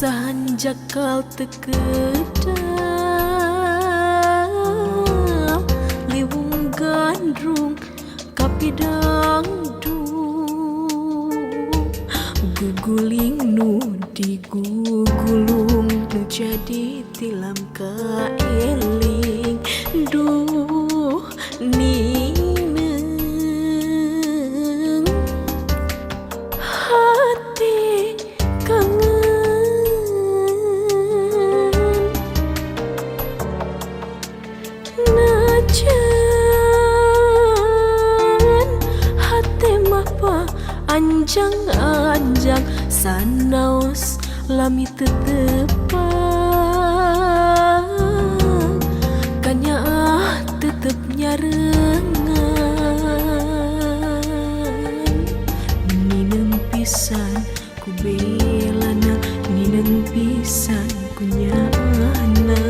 Sahan jakal tekedah liwung gandrung kapidang guguling nu digugulung nu jadi tilam kaeling duh nineng hati kangen najan hati mapa anjang-anjang sanaos lami tetepang kanya tetep nyarengan nineng pisan ku belana nineng pisan ku nyana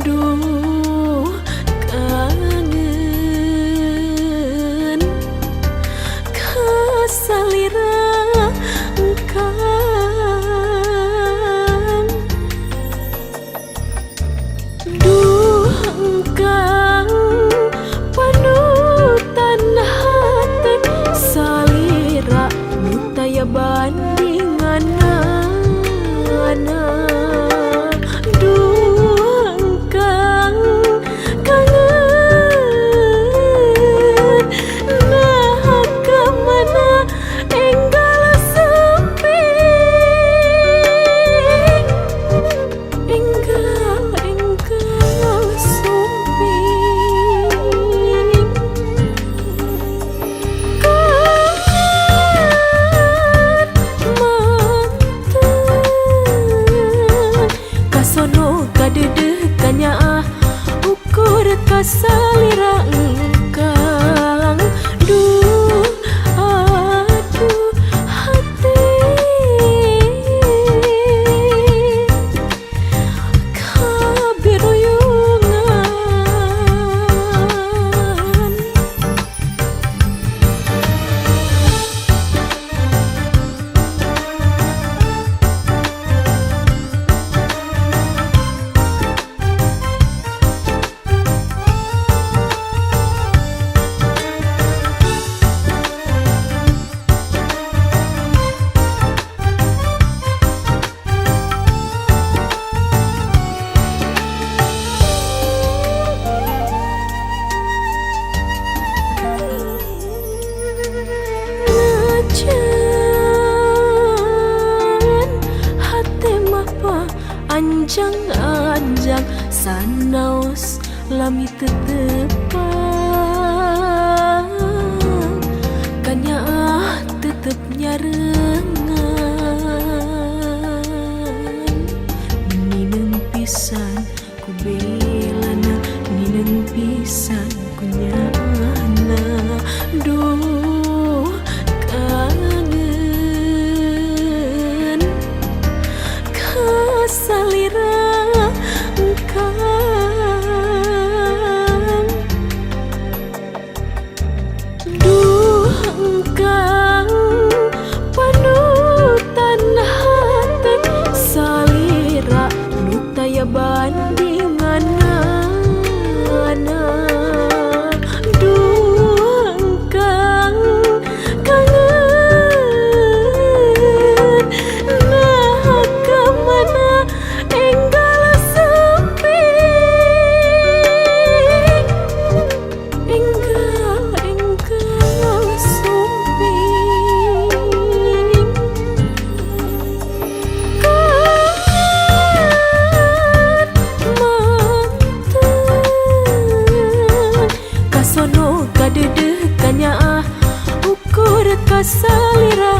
duh kangen kasalira duh engkang panutan hati salira nutaya bandingan duh engkang kangen nah kemana enggal sepi enggal sepi kangen manten kasono kadedeh kanya ukur kasalira engkang duh aduh hati kabiruyungan anjang-anjang sanaos lami tetepang kanya tetep nyarengan nineng pisan ku belana nineng pisan ku nyana duh kangen kasalira engkang duh engkang panutan hati salira nutaya bandingan duh engkang kangen nah kemana enggal sepi enggal sepi kangen manten kasono kadedeh kanya ukur kasalira